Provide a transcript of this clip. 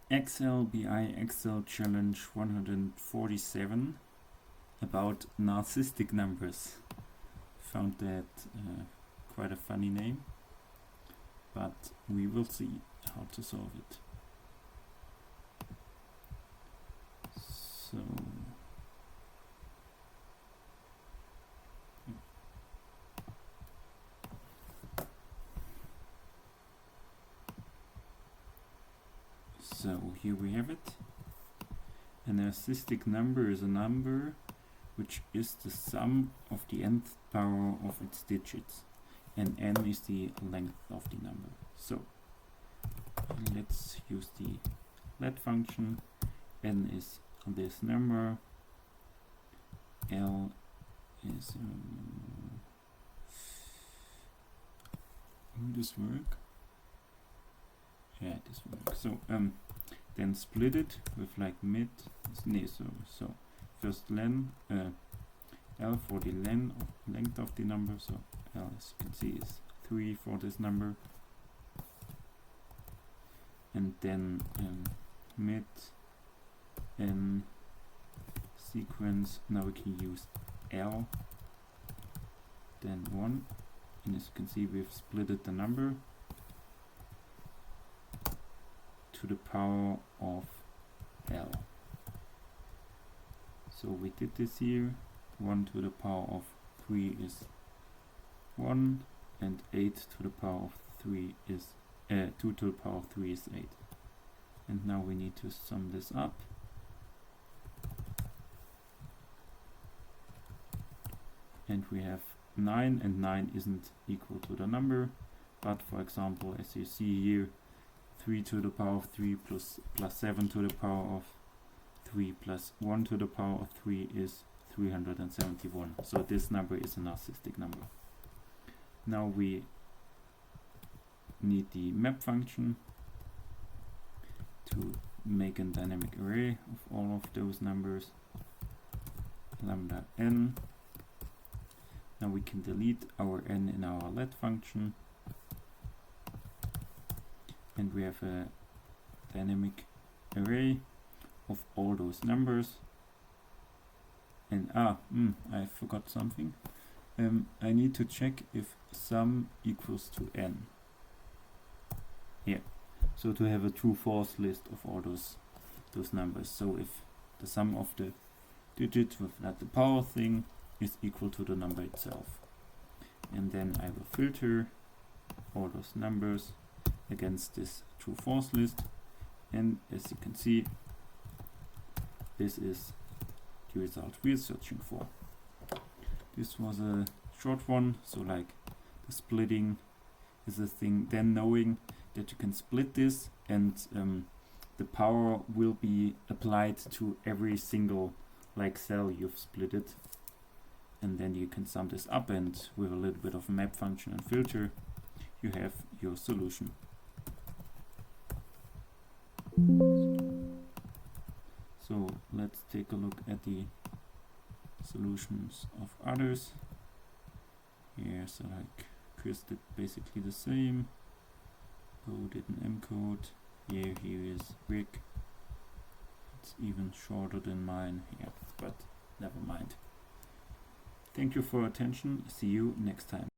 XLBI Excel Challenge 147 about narcissistic numbers. Found that quite a funny name, but we will see how to solve it. So here we have it. A narcissistic number is a number which is the sum of the nth power of its digits, and n is the length of the number. So let's use the let function. N is this number, L is will this work? Yeah, this works. So then split it with like mid. So first L for the length of the number. So L, as you can see, is 3 for this number, and then mid n sequence. Now we can use L, then 1, and as you can see, we've splitted the number to the power of L. So we did this here. 1 to the power of 3 is 1, and 8 to the power of 3 is 2 to the power of 3 is 8. And now we need to sum this up. And we have 9, and 9 isn't equal to the number, but for example, as you see here, 3 to the power of 3 plus 7 to the power of 3 plus 1 to the power of 3 is 371. So this number is a narcissistic number. Now we need the map function to make a dynamic array of all of those numbers, lambda n. Now we can delete our n in our let function, and we have a dynamic array of all those numbers. And I forgot something. I need to check if sum equals to n. Here, so to have a true-false list of all those numbers. So if the sum of the digits with that the power thing is equal to the number itself, and then I will filter all those numbers against this true-false list, and as you can see, this is the result we are searching for. This was a short one, so like the splitting is a thing, then knowing that you can split this, and the power will be applied to every single like cell you've split it, and then you can sum this up, and with a little bit of map function and filter, you have your solution. So let's take a look at the solutions of others. Here, so like Chris did basically the same. Bo did an encode. Here is Rick. It's even shorter than mine here, but never mind. Thank you for your attention. See you next time.